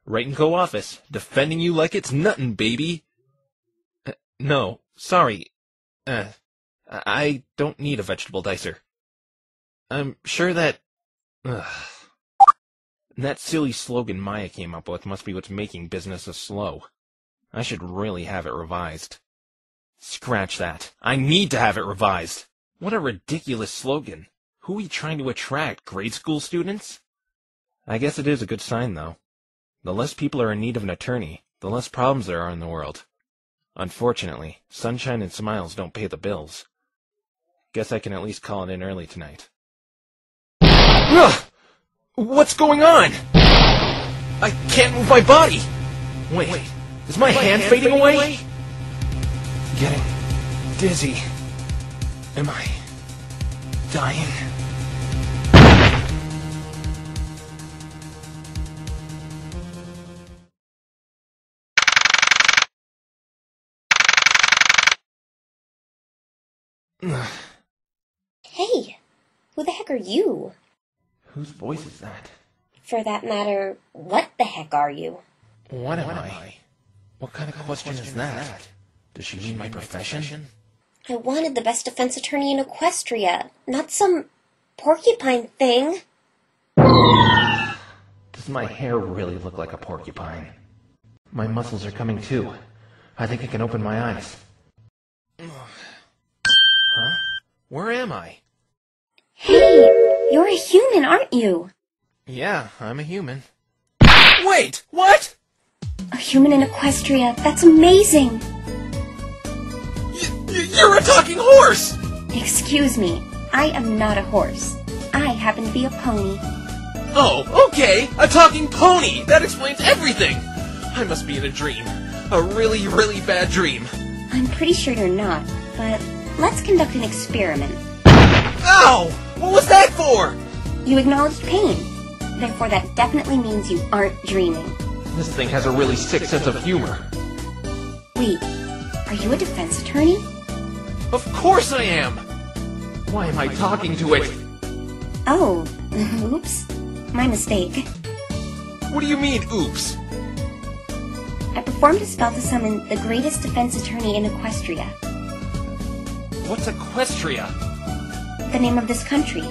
Right in co-office, defending you like it's nuttin', baby. No, sorry. I don't need a vegetable dicer. I'm sure that... that silly slogan Maya came up with must be what's making businesses slow. I should really have it revised. Scratch that. I need to have it revised. What a ridiculous slogan. Who are we trying to attract, grade school students? I guess it is a good sign, though. The less people are in need of an attorney, the less problems there are in the world. Unfortunately, sunshine and smiles don't pay the bills. Guess I can at least call it in early tonight. Ugh! What's going on? I can't move my body! Wait, is my hand fading away? Getting dizzy. Am I dying? Hey, who the heck are you? Whose voice is that? For that matter, what the heck are you? What am I? What kind of question is that? Does she mean my profession? I wanted the best defense attorney in Equestria, not some porcupine thing. Does my hair really look like a porcupine? My muscles are coming too. I think I can open my eyes. Huh? Where am I? Hey, you're a human, aren't you? Yeah, I'm a human. Wait, what? A human in Equestria, that's amazing! You're a talking horse! Excuse me, I am not a horse. I happen to be a pony. Oh, okay, a talking pony! That explains everything! I must be in a dream. A really, really bad dream. I'm pretty sure you're not, but let's conduct an experiment. Ow! What was that for? You acknowledged pain. Therefore, that definitely means you aren't dreaming. This thing has a really sick sense of humor. Wait, are you a defense attorney? Of course I am! Why am I talking to it? Oh, oops. My mistake. What do you mean, oops? I performed a spell to summon the greatest defense attorney in Equestria. What's Equestria? The name of this country.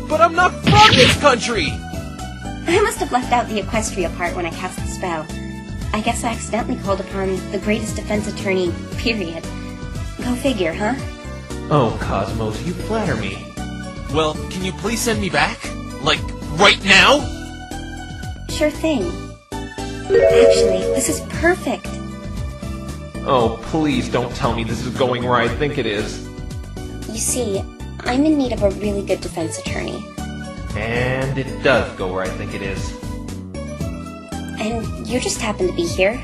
But I'm not from this country! I must have left out the Equestria part when I cast the spell. I guess I accidentally called upon the greatest defense attorney, period. Go figure, huh? Oh, Cosmos, you flatter me. Well, can you please send me back? Like, right now? Sure thing. Actually, this is perfect. Oh, please don't tell me this is going where I think it is. You see, I'm in need of a really good defense attorney. And it does go where I think it is. And you just happen to be here.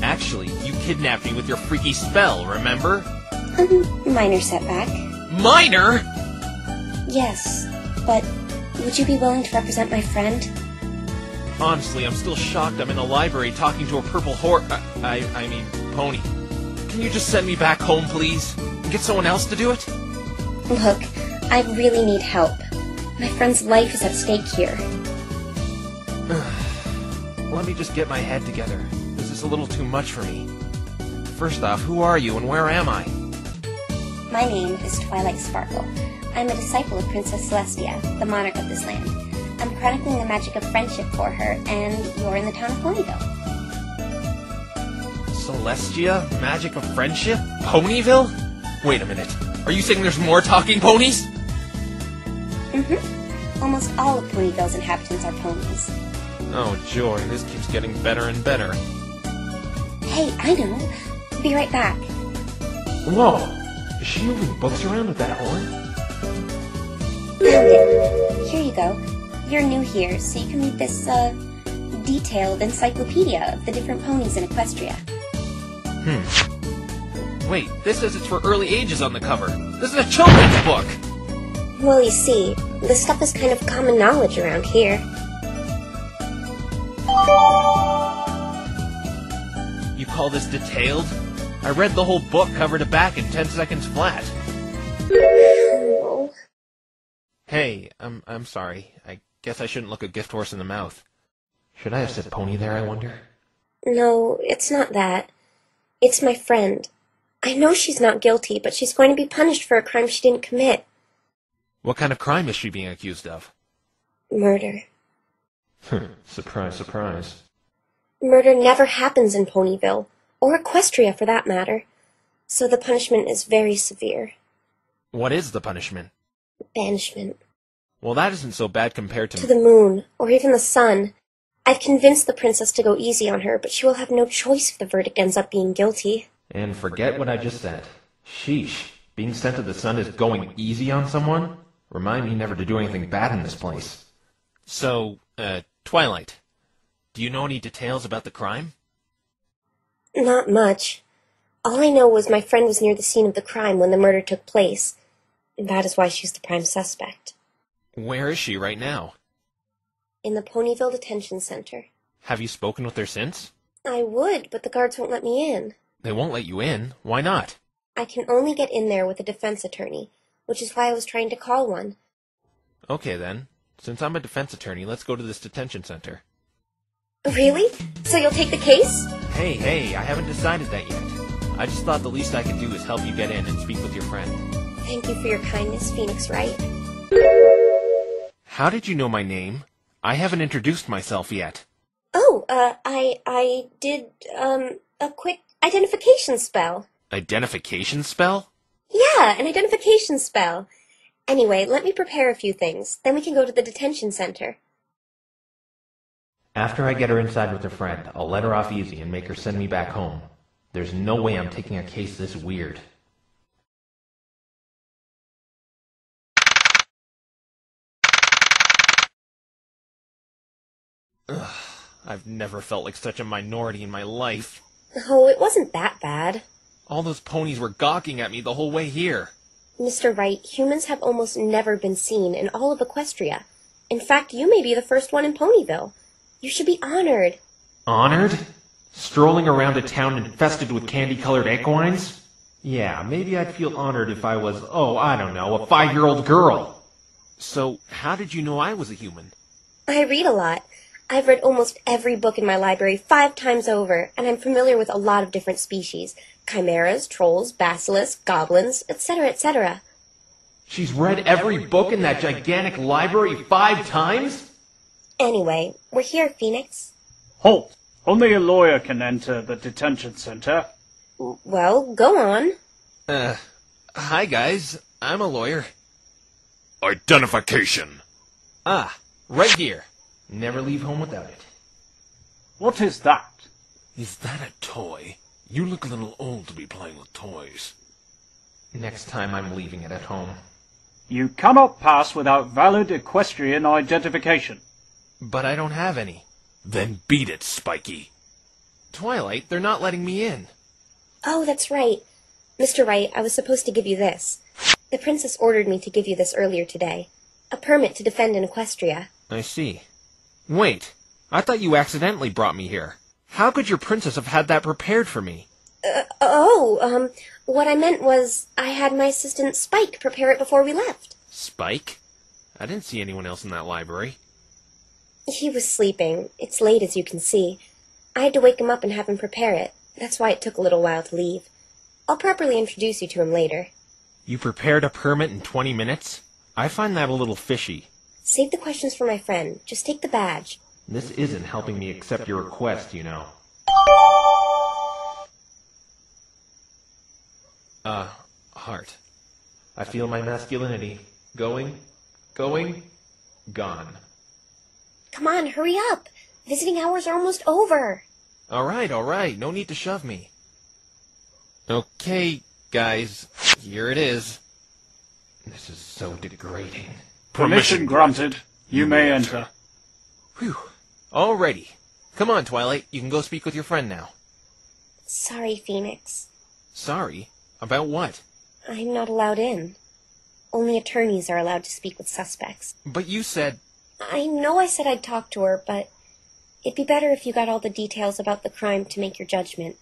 Actually, you kidnapped me with your freaky spell, remember? Minor setback. Minor?! Yes, but would you be willing to represent my friend? Honestly, I'm still shocked I'm in a library talking to a purple I mean, pony. Can you just send me back home, please? And get someone else to do it? Look, I really need help. My friend's life is at stake here. Let me just get my head together. This is a little too much for me. First off, who are you and where am I? My name is Twilight Sparkle. I'm a disciple of Princess Celestia, the monarch of this land. I'm chronicling the magic of friendship for her, and you're in the town of Ponyville. Celestia? Magic of friendship? Ponyville? Wait a minute. Are you saying there's more talking ponies? Mm-hmm. Almost all of Ponyville's inhabitants are ponies. Oh, joy, this keeps getting better and better. Hey, I know. Be right back. Whoa! Is she moving books around with that horn? Found it. Here you go. You're new here, so you can read this, detailed encyclopedia of the different ponies in Equestria. Wait, this says it's for early ages on the cover. This is a children's book! Well, you see, this stuff is kind of common knowledge around here. You call this detailed? I read the whole book cover to back in 10 seconds flat. Oh. Hey, I'm sorry. I guess I shouldn't look a gift horse in the mouth. Should I have said pony there, I wonder? No, it's not that. It's my friend. I know she's not guilty, but she's going to be punished for a crime she didn't commit. What kind of crime is she being accused of? Murder. Surprise, surprise. Murder never happens in Ponyville, or Equestria for that matter, so the punishment is very severe. What is the punishment? Banishment. Well, that isn't so bad compared to... To the moon, or even the sun. I've convinced the princess to go easy on her, but she will have no choice if the verdict ends up being guilty. And forget what I just said. Sheesh, being sent to the sun is going easy on someone? Remind me never to do anything bad in this place. So, Twilight, do you know any details about the crime? Not much. All I know was my friend was near the scene of the crime when the murder took place. And that is why she's the prime suspect. Where is she right now? In the Ponyville Detention Center. Have you spoken with her since? I would, but the guards won't let me in. They won't let you in? Why not? I can only get in there with a defense attorney, which is why I was trying to call one. Okay then. Since I'm a defense attorney, let's go to this detention center. Really? So you'll take the case? Hey, I haven't decided that yet. I just thought the least I could do is help you get in and speak with your friend. Thank you for your kindness, Phoenix Wright. How did you know my name? I haven't introduced myself yet. Oh, I did, a quick identification spell. Identification spell? Yeah, an identification spell. Anyway, let me prepare a few things, then we can go to the detention center. After I get her inside with her friend, I'll let her off easy and make her send me back home. There's no way I'm taking a case this weird. Ugh, I've never felt like such a minority in my life. Oh, it wasn't that bad. All those ponies were gawking at me the whole way here. Mr. Wright, humans have almost never been seen in all of Equestria. In fact, you may be the first one in Ponyville. You should be honored. Honored? Strolling around a town infested with candy-colored equines? Yeah, maybe I'd feel honored if I was, I don't know, a 5-year-old girl. So, how did you know I was a human? I read a lot. I've read almost every book in my library 5 times over, and I'm familiar with a lot of different species. Chimeras, trolls, basilisks, goblins, etc., etc. She's read every book in that gigantic library 5 times? Anyway, we're here, Phoenix. Halt! Only a lawyer can enter the detention center. Well, go on. Hi guys, I'm a lawyer. Identification. Ah, right here. Never leave home without it. What is that? Is that a toy? You look a little old to be playing with toys. Next time I'm leaving it at home. You cannot pass without valid equestrian identification. But I don't have any. Then beat it, Spiky. Twilight, they're not letting me in. Oh, that's right. Mr. Wright, I was supposed to give you this. The princess ordered me to give you this earlier today. A permit to defend in Equestria. I see. Wait, I thought you accidentally brought me here. How could your princess have had that prepared for me? What I meant was I had my assistant Spike prepare it before we left. Spike? I didn't see anyone else in that library. He was sleeping. It's late, as you can see. I had to wake him up and have him prepare it. That's why it took a little while to leave. I'll properly introduce you to him later. You prepared a permit in 20 minutes? I find that a little fishy. Save the questions for my friend. Just take the badge. This isn't helping me accept your request, you know. Heart. I feel my masculinity. Going, gone. Come on, hurry up. Visiting hours are almost over. Alright. No need to shove me. Okay, guys. Here it is. This is so degrading. Permission granted. You may enter. Whew. Alrighty. Come on, Twilight. You can go speak with your friend now. Sorry, Phoenix. Sorry? About what? I'm not allowed in. Only attorneys are allowed to speak with suspects. But you said... I know I said I'd talk to her, but it'd be better if you got all the details about the crime to make your judgment.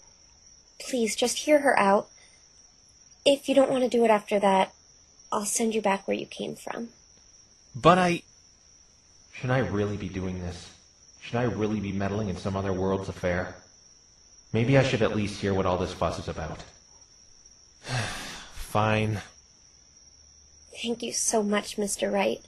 Please, just hear her out. If you don't want to do it after that, I'll send you back where you came from. But Should I really be doing this? Should I really be meddling in some other world's affair? Maybe I should at least hear what all this fuss is about. Fine. Thank you so much, Mr. Wright.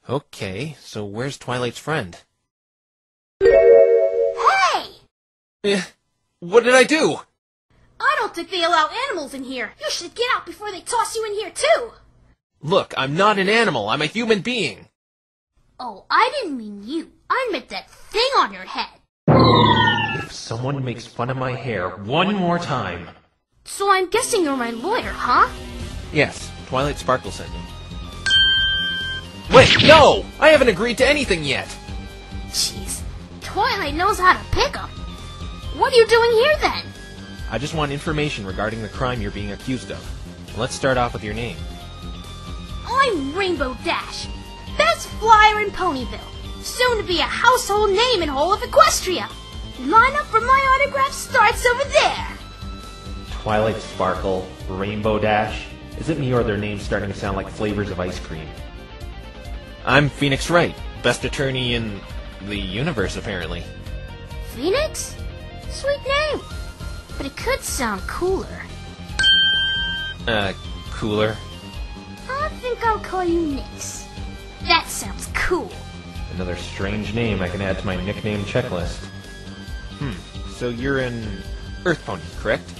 Okay, so where's Twilight's friend? Hey! What did I do? I don't think they allow animals in here. You should get out before they toss you in here, too. Look, I'm not an animal. I'm a human being. Oh, I didn't mean you. I meant that thing on your head. If someone makes fun of my hair one more time... So I'm guessing you're my lawyer, huh? Yes, Twilight Sparkle sent me. Wait, no! I haven't agreed to anything yet! Jeez, Twilight knows how to pick 'em. What are you doing here, then? I just want information regarding the crime you're being accused of. Let's start off with your name. I'm Rainbow Dash, best flyer in Ponyville, soon to be a household name in whole of Equestria. Line up for my autograph starts over there. Twilight Sparkle, Rainbow Dash. Is it me or are their names starting to sound like flavors of ice cream? I'm Phoenix Wright, best attorney in the universe, apparently. Phoenix? Sweet name. But it could sound cooler. Cooler? I think I'll call you Nix. That sounds cool. Another strange name I can add to my nickname checklist. So you're an Earth Pony, correct?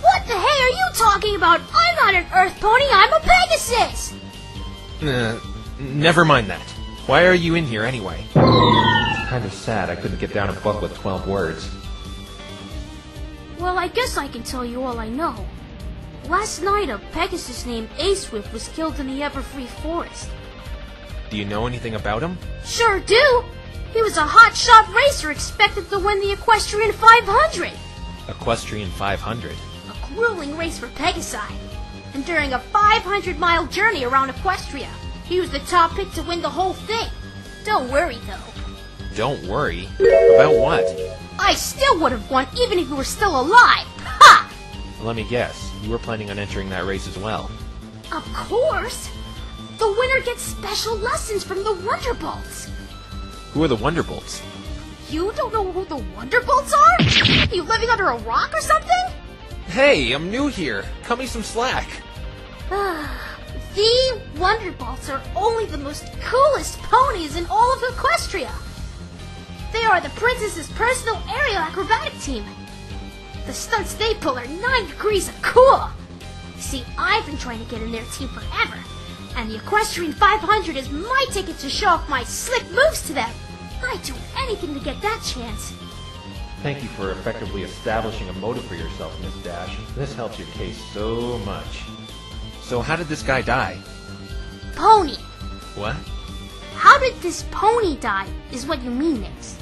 What the hey are you talking about? I'm not an Earth Pony, I'm a Pegasus! Never mind that. Why are you in here anyway? It's kind of sad I couldn't get down a book with 12 words. Well, I guess I can tell you all I know. Last night, a Pegasus named A-Swift was killed in the Everfree Forest. Do you know anything about him? Sure do! He was a hotshot racer expected to win the Equestrian 500! Equestrian 500? A grueling race for Pegasi. And during a 500-mile journey around Equestria, he was the top pick to win the whole thing. Don't worry, though. Don't worry? About what? I still would have won even if you were still alive! Ha! Let me guess. You were planning on entering that race as well. Of course! The winner gets special lessons from the Wonderbolts! Who are the Wonderbolts? You don't know who the Wonderbolts are? You living under a rock or something? Hey, I'm new here. Cut me some slack. The Wonderbolts are only the most coolest ponies in all of Equestria. They are the princess's personal aerial acrobatic team. The stunts they pull are 9 degrees of cool. You see, I've been trying to get in their team forever, and the Equestrian 500 is my ticket to show off my slick moves to them. I'd do anything to get that chance. Thank you for effectively establishing a motive for yourself, Miss Dash. This helps your case so much. So how did this guy die? Pony. What? How did this pony die, is what you mean, Nix.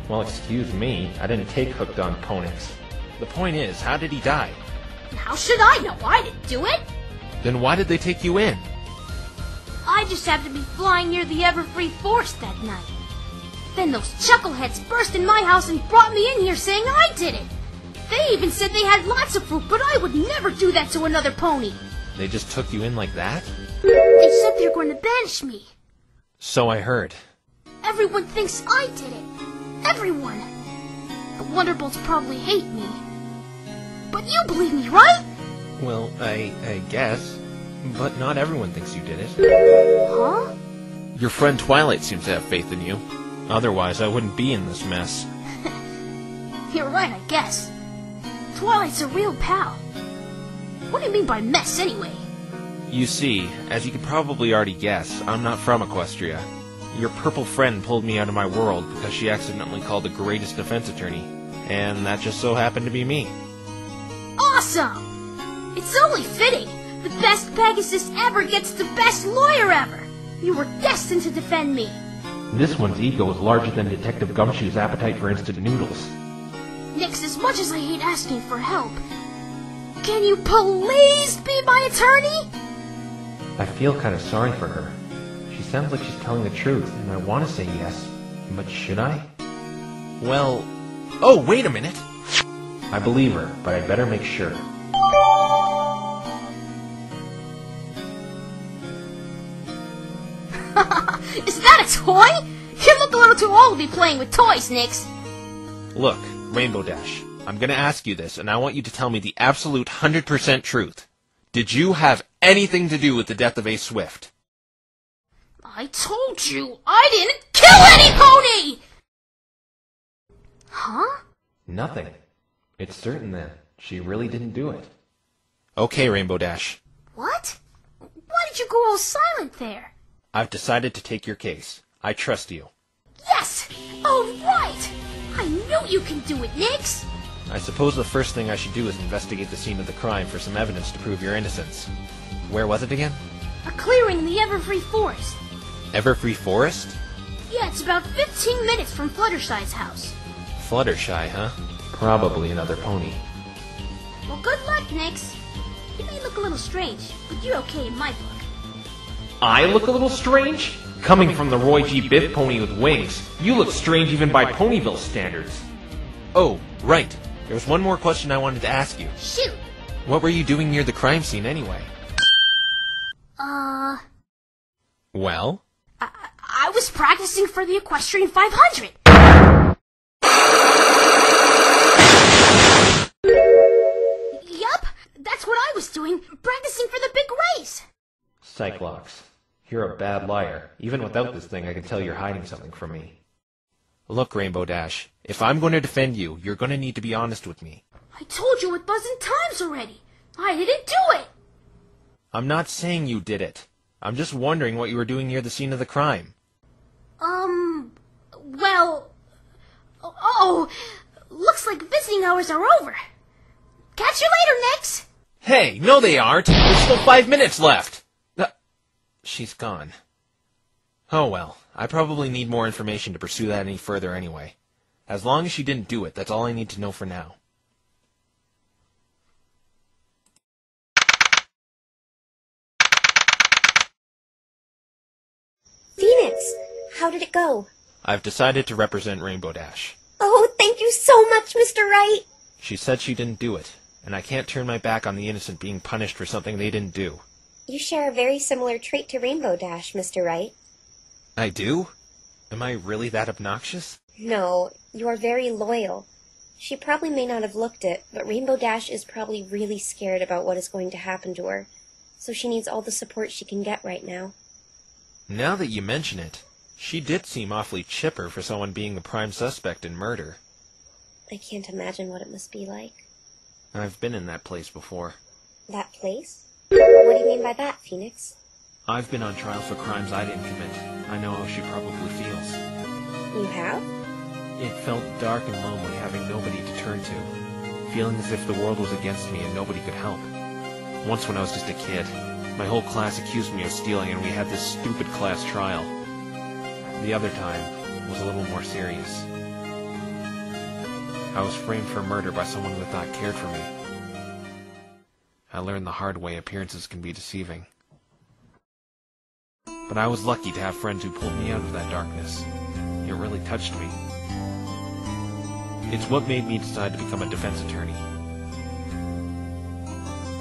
Well, excuse me. I didn't take Hooked on Ponix. The point is, how did he die? How should I know? I didn't do it. Then why did they take you in? I just happened to be flying near the Everfree Forest that night. Then those chuckleheads burst in my house and brought me in here saying I did it. They even said they had lots of proof, but I would never do that to another pony. They just took you in like that? They said they were going to banish me. So I heard. Everyone thinks I did it. Everyone. The Wonderbolts probably hate me. But you believe me, right? Well, I guess. But not everyone thinks you did it. Huh? Your friend Twilight seems to have faith in you. Otherwise, I wouldn't be in this mess. You're right, I guess. Twilight's a real pal. What do you mean by mess, anyway? You see, as you could probably already guess, I'm not from Equestria. Your purple friend pulled me out of my world because she accidentally called the greatest defense attorney. And that just so happened to be me. Awesome! It's only fitting. The best Pegasus ever gets the best lawyer ever. You were destined to defend me. This one's ego is larger than Detective Gumshoe's appetite for instant noodles. Nix, as much as I hate asking for help, can you please be my attorney? I feel kind of sorry for her. She sounds like she's telling the truth, and I want to say yes. But should I? Well... Oh, wait a minute! I believe her, but I'd better make sure. Is that a toy? You look a little too old to be playing with toys, Nix. Look, Rainbow Dash, I'm gonna ask you this, and I want you to tell me the absolute 100% truth. Did you have anything to do with the death of Ace Swift? I told you, I didn't kill any pony! Huh? Nothing. It's certain then. She really didn't do it. Okay, Rainbow Dash. What? Why did you go all silent there? I've decided to take your case. I trust you. Yes! All right! I knew you can do it, Nix! I suppose the first thing I should do is investigate the scene of the crime for some evidence to prove your innocence. Where was it again? A clearing in the Everfree Forest. Everfree Forest? Yeah, it's about 15 minutes from Fluttershy's house. Fluttershy, huh? Probably another pony. Well, good luck, Nix. You may look a little strange, but you're okay in my book. I look a little strange? Coming from the Roy G. Biff pony with wings, you look strange even by Ponyville standards. Oh, right. There's one more question I wanted to ask you. Shoot! What were you doing near the crime scene anyway? Well? I was practicing for the Equestrian 500. Yup, that's what I was doing, practicing for the big race. Cyclops, you're a bad liar. Even without this thing, I can tell you're hiding something from me. Look, Rainbow Dash, if I'm going to defend you, you're going to need to be honest with me. I told you a dozen times already. I didn't do it. I'm not saying you did it. I'm just wondering what you were doing near the scene of the crime. Well... Oh, looks like visiting hours are over. Catch you later, Nix. Hey, no they aren't! There's still 5 minutes left! She's gone. Oh well, I probably need more information to pursue that any further anyway. As long as she didn't do it, that's all I need to know for now. Phoenix, how did it go? I've decided to represent Rainbow Dash. Oh, thank you so much, Mr. Wright. She said she didn't do it, and I can't turn my back on the innocent being punished for something they didn't do. You share a very similar trait to Rainbow Dash, Mr. Wright. I do? Am I really that obnoxious? No, you are very loyal. She probably may not have looked it, but Rainbow Dash is probably really scared about what is going to happen to her, so she needs all the support she can get right now. Now that you mention it, she did seem awfully chipper for someone being the prime suspect in murder. I can't imagine what it must be like. I've been in that place before. That place? What do you mean by that, Phoenix? I've been on trial for crimes I didn't commit. I know how she probably feels. You have? It felt dark and lonely having nobody to turn to, feeling as if the world was against me and nobody could help. Once when I was just a kid, my whole class accused me of stealing and we had this stupid class trial. The other time was a little more serious. I was framed for murder by someone who I thought cared for me. I learned the hard way appearances can be deceiving. But I was lucky to have friends who pulled me out of that darkness. It really touched me. It's what made me decide to become a defense attorney.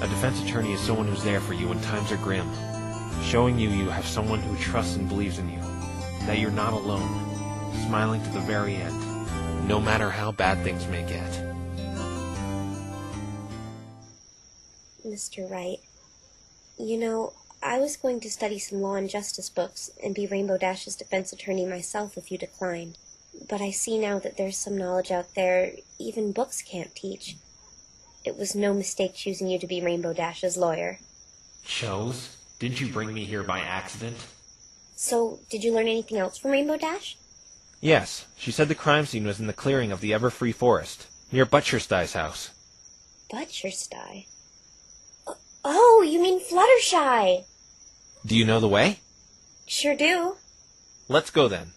A defense attorney is someone who's there for you when times are grim, showing you have someone who trusts and believes in you, that you're not alone, smiling to the very end, no matter how bad things may get. Mr. Wright, you know, I was going to study some law and justice books and be Rainbow Dash's defense attorney myself if you declined. But I see now that there's some knowledge out there even books can't teach. It was no mistake choosing you to be Rainbow Dash's lawyer. Chose? Didn't you bring me here by accident? So, did you learn anything else from Rainbow Dash? Yes, she said the crime scene was in the clearing of the Everfree Forest, near Butchersty's house. Butcherstye? Oh, you mean Fluttershy! Do you know the way? Sure do. Let's go then.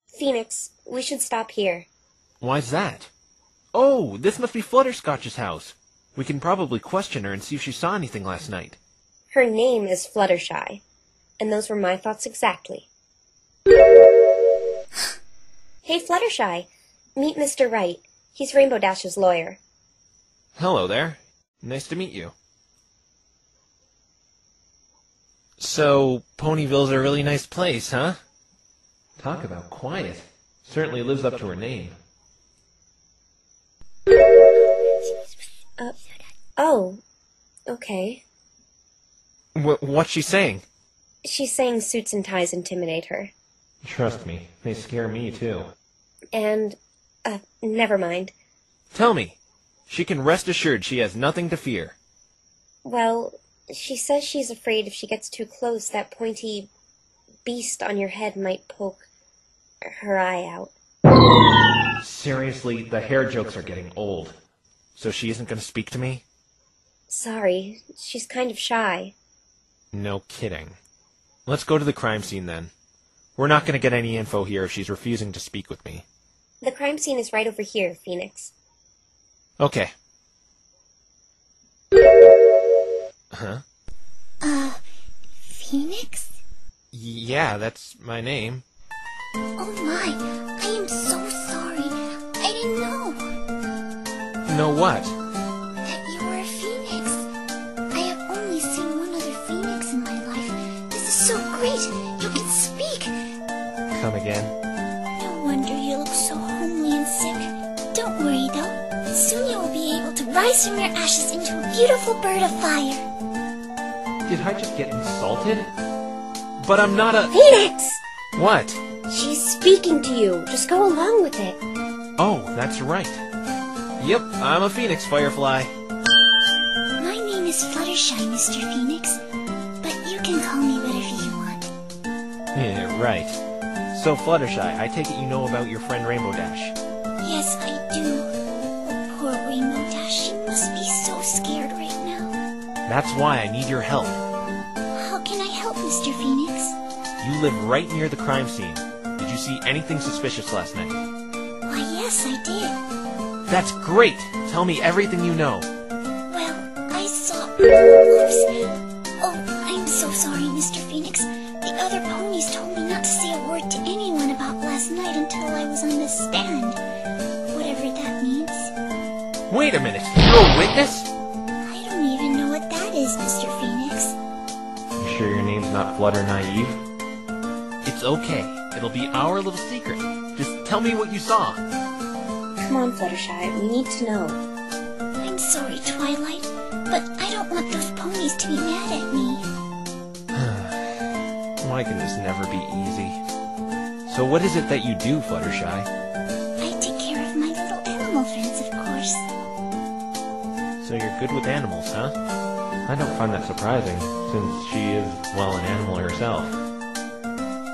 Phoenix, we should stop here. Why's that? Oh, this must be Flutterscotch's house. We can probably question her and see if she saw anything last night. Her name is Fluttershy. and those were my thoughts exactly. Hey, Fluttershy. Meet Mr. Wright. He's Rainbow Dash's lawyer. Hello there. Nice to meet you. So, Ponyville's a really nice place, huh? Talk about quiet. Certainly lives up to her name. Oh, okay. What's she saying? She's saying suits and ties intimidate her. Trust me, they scare me too. And, never mind. Tell me. She can rest assured she has nothing to fear. Well, she says she's afraid if she gets too close, that pointy beast on your head might poke her eye out. Seriously, the hair jokes are getting old. So she isn't going to speak to me? Sorry, she's kind of shy. No kidding. Let's go to the crime scene then. We're not going to get any info here if she's refusing to speak with me. The crime scene is right over here, Phoenix. Okay. Huh? Phoenix? Yeah, that's my name. Oh my, I am so sorry. I didn't know. Know what? That you were a phoenix. I have only seen one other phoenix in my life. This is so great. You can speak. Come again? No wonder you look so homely and sick. Don't worry though. Soon you will be able to rise from your ashes into a beautiful bird of fire. Did I just get insulted? But I'm not a... Phoenix! What? She's speaking to you. Just go along with it. Oh, that's right. Yep, I'm a phoenix firefly. My name is Fluttershy, Mr. Phoenix. But you can call me whatever you want. Yeah, right. So, Fluttershy, I take it you know about your friend Rainbow Dash. Yes, I do. Oh, poor Rainbow Dash. She must be so scared right now. That's why I need your help. How can I help, Mr. Phoenix? You live right near the crime scene. Did you see anything suspicious last night? Why, yes, I did. That's great! Tell me everything you know. Well, I saw... Oops. Oh, I'm so sorry, Mr. Phoenix. The other ponies told me not to say a word to anyone about last night until I was on the stand. Whatever that means. Wait a minute, you're a witness? I don't even know what that is, Mr. Phoenix. You sure your name's not Flutter Naive? It's okay. It'll be our little secret. Just tell me what you saw. Come on, Fluttershy. We need to know. I'm sorry, Twilight, but I don't want those ponies to be mad at me. Why can this never be easy? So what is it that you do, Fluttershy? I take care of my little animal friends, of course. So you're good with animals, huh? I don't find that surprising, since she is, well, an animal herself.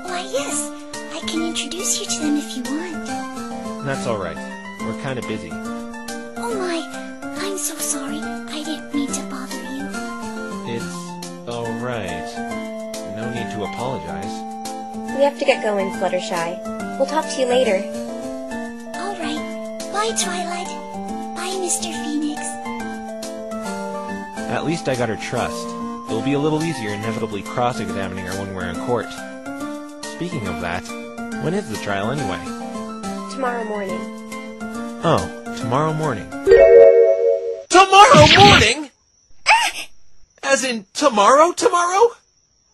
Why, yes. I can introduce you to them if you want. That's alright. We're kinda busy. Oh my, I'm so sorry. I didn't mean to bother you. It's alright. No need to apologize. We have to get going, Fluttershy. We'll talk to you later. All right. Bye, Twilight. Bye, Mr. Phoenix. At least I got her trust. It'll be a little easier inevitably cross-examining her when we're in court. Speaking of that, when is the trial anyway? Tomorrow morning. Oh, tomorrow morning. Tomorrow morning?! As in, tomorrow?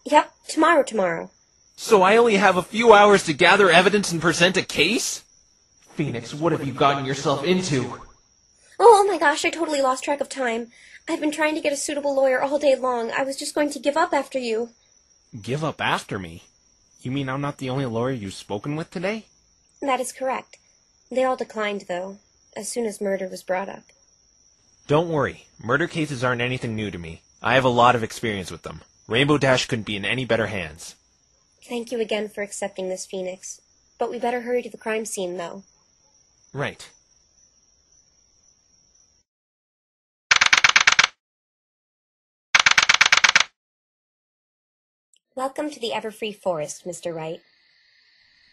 Yep, tomorrow. So I only have a few hours to gather evidence and present a case? Phoenix, what have you gotten yourself into? Oh my gosh, I totally lost track of time. I've been trying to get a suitable lawyer all day long. I was just going to give up after you. Give up after me? You mean I'm not the only lawyer you've spoken with today? That is correct. They all declined, though, as soon as murder was brought up. Don't worry. Murder cases aren't anything new to me. I have a lot of experience with them. Rainbow Dash couldn't be in any better hands. Thank you again for accepting this, Phoenix. But we better hurry to the crime scene, though. Right. Welcome to the Everfree Forest, Mr. Wright.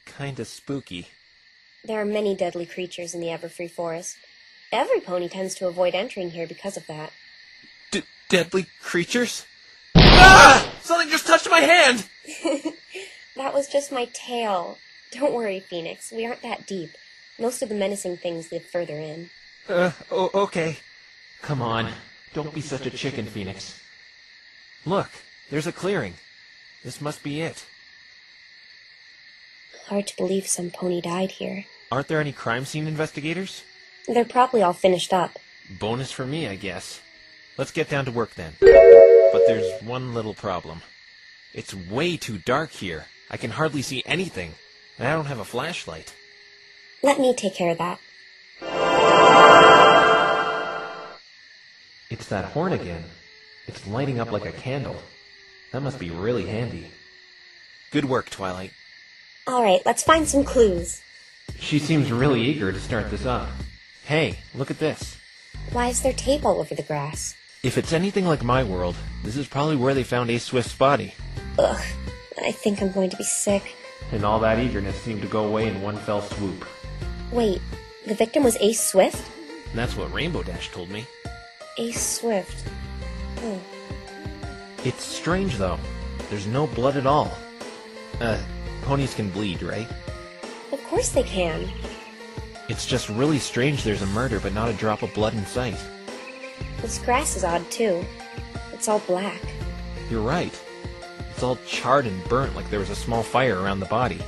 Kinda spooky. There are many deadly creatures in the Everfree Forest. Every pony tends to avoid entering here because of that. Deadly creatures? Ah! Something just touched my hand! That was just my tail. Don't worry, Phoenix. We aren't that deep. Most of the menacing things live further in. Okay. Come on. Don't be such a chicken, Phoenix. Look, there's a clearing. This must be it. Hard to believe some pony died here. Aren't there any crime scene investigators? They're probably all finished up. Bonus for me, I guess. Let's get down to work then. But there's one little problem. It's way too dark here. I can hardly see anything, and I don't have a flashlight. Let me take care of that. It's that horn again. It's lighting up like a candle. That must be really handy. Good work, Twilight. Alright, let's find some clues. She seems really eager to start this up. Hey, look at this. Why is there tape all over the grass? If it's anything like my world, this is probably where they found Ace Swift's body. Ugh, I think I'm going to be sick. And all that eagerness seemed to go away in one fell swoop. Wait, the victim was Ace Swift? That's what Rainbow Dash told me. Ace Swift. Oh. It's strange, though. There's no blood at all. Ponies can bleed, right? Of course they can. It's just really strange there's a murder but not a drop of blood in sight. This grass is odd, too. It's all black. You're right. It's all charred and burnt like there was a small fire around the body.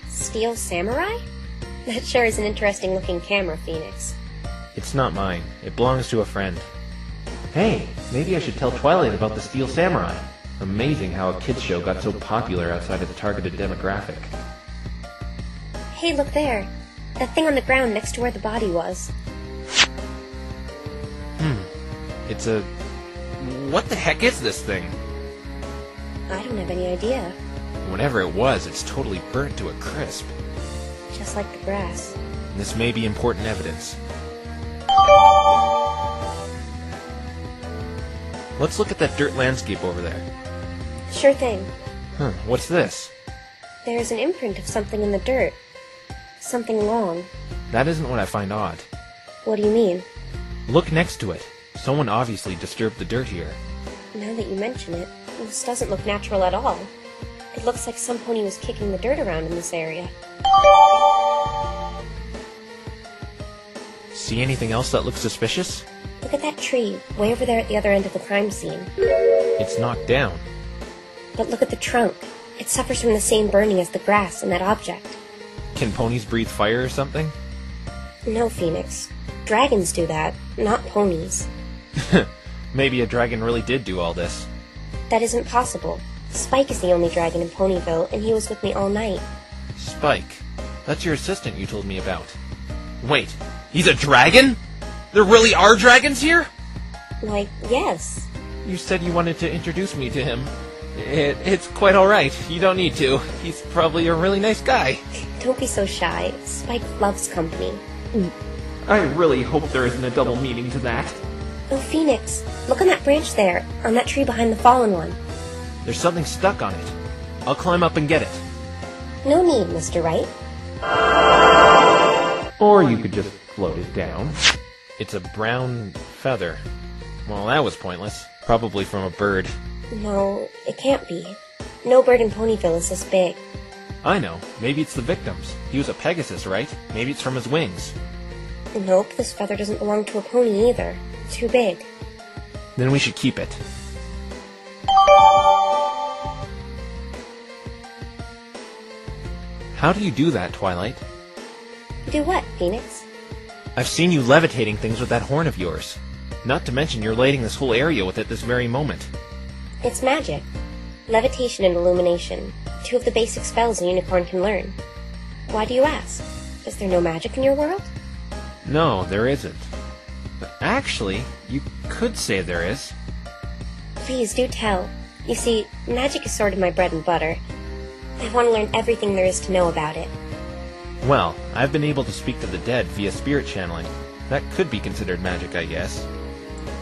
Steel Samurai? That sure is an interesting looking camera, Phoenix. It's not mine. It belongs to a friend. Hey, maybe I should tell Twilight about the Steel Samurai. Amazing how a kids show got so popular outside of the targeted demographic. Hey, look there. That thing on the ground next to where the body was. It's a... What the heck is this thing? I don't have any idea. Whatever it was, it's totally burnt to a crisp. Just like the grass. This may be important evidence. Let's look at that dirt landscape over there. Sure thing. What's this? There's an imprint of something in the dirt. Something long. That isn't what I find odd. What do you mean? Look next to it. Someone obviously disturbed the dirt here. Now that you mention it, this doesn't look natural at all. It looks like some pony was kicking the dirt around in this area. See anything else that looks suspicious? Look at that tree, way over there at the other end of the crime scene. It's knocked down. But look at the trunk. It suffers from the same burning as the grass and that object. Can ponies breathe fire or something? No, Phoenix. Dragons do that, not ponies. Maybe a dragon really did do all this. That isn't possible. Spike is the only dragon in Ponyville, and he was with me all night. Spike? That's your assistant you told me about. Wait, he's a dragon? There really are dragons here? Why, yes. You said you wanted to introduce me to him. It's quite alright. You don't need to. He's probably a really nice guy. Don't be so shy. Spike loves company. I really hope there isn't a double meaning to that. Oh, Phoenix, look on that branch there, on that tree behind the fallen one. There's something stuck on it. I'll climb up and get it. No need, Mr. Wright. Or you could just float it down. It's a brown feather. Well, that was pointless. Probably from a bird. No, it can't be. No bird in Ponyville is this big. I know. Maybe it's the victim's. He was a Pegasus, right? Maybe it's from his wings. Nope, this feather doesn't belong to a pony either. Too big. Then we should keep it. How do you do that, Twilight? Do what, Phoenix? I've seen you levitating things with that horn of yours. Not to mention you're lighting this whole area with it this very moment. It's magic. Levitation and illumination. Two of the basic spells a unicorn can learn. Why do you ask? Is there no magic in your world? No, there isn't. But actually, you could say there is. Please do tell. You see, magic is sort of my bread and butter. I want to learn everything there is to know about it. Well, I've been able to speak to the dead via spirit channeling. That could be considered magic, I guess.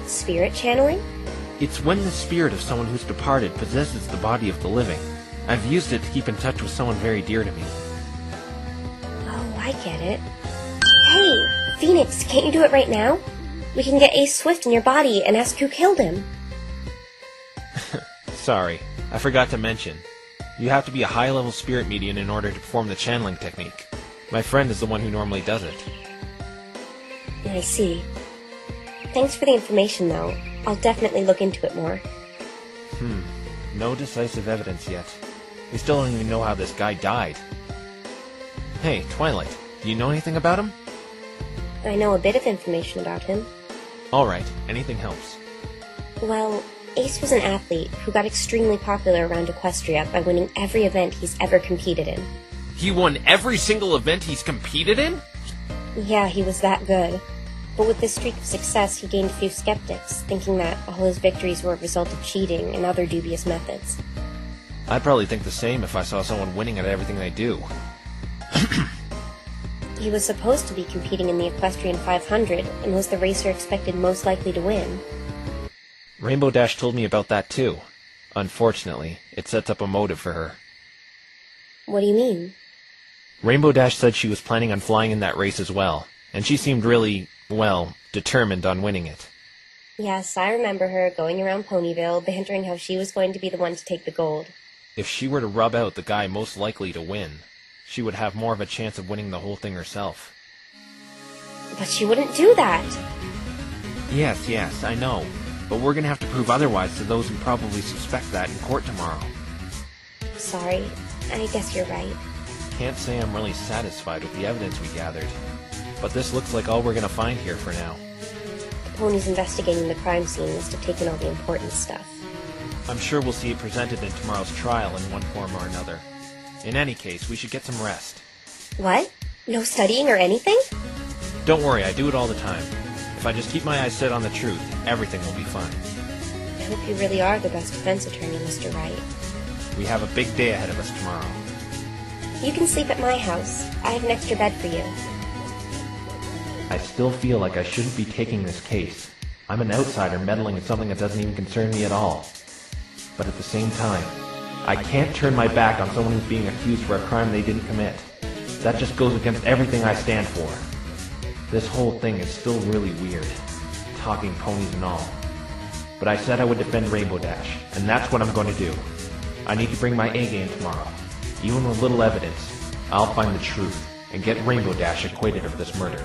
Spirit channeling? It's when the spirit of someone who's departed possesses the body of the living. I've used it to keep in touch with someone very dear to me. Oh, I get it. Hey, Phoenix, can't you do it right now? We can get Ace Swift in your body and ask who killed him. Sorry, I forgot to mention. You have to be a high-level spirit medium in order to perform the channeling technique. My friend is the one who normally does it. I see. Thanks for the information, though. I'll definitely look into it more. No decisive evidence yet. We still don't even know how this guy died. Hey, Twilight, do you know anything about him? I know a bit of information about him. Alright, anything helps. Well, Ace was an athlete who got extremely popular around Equestria by winning every event he's ever competed in. He won every single event he's competed in? Yeah, he was that good. But with this streak of success, he gained a few skeptics, thinking that all his victories were a result of cheating and other dubious methods. I'd probably think the same if I saw someone winning at everything they do. He was supposed to be competing in the Equestrian 500, and was the racer expected most likely to win. Rainbow Dash told me about that too. Unfortunately, it sets up a motive for her. What do you mean? Rainbow Dash said she was planning on flying in that race as well, and she seemed really, well, determined on winning it. Yes, I remember her going around Ponyville, bantering how she was going to be the one to take the gold. If she were to rub out the guy most likely to win, she would have more of a chance of winning the whole thing herself. But she wouldn't do that! Yes, I know. But we're gonna have to prove otherwise to those who probably suspect that in court tomorrow. Sorry, I guess you're right. Can't say I'm really satisfied with the evidence we gathered. But this looks like all we're gonna find here for now. The ponies investigating the crime scene must have taken all the important stuff. I'm sure we'll see it presented in tomorrow's trial in one form or another. In any case, we should get some rest. What? No studying or anything? Don't worry, I do it all the time. If I just keep my eyes set on the truth, everything will be fine. I hope you really are the best defense attorney, Mr. Wright. We have a big day ahead of us tomorrow. You can sleep at my house. I have an extra bed for you. I still feel like I shouldn't be taking this case. I'm an outsider meddling in something that doesn't even concern me at all. But at the same time, I can't turn my back on someone who's being accused for a crime they didn't commit. That just goes against everything I stand for. This whole thing is still really weird. Talking ponies and all. But I said I would defend Rainbow Dash, and that's what I'm going to do. I need to bring my A-game tomorrow. Even with little evidence, I'll find the truth and get Rainbow Dash acquitted of this murder.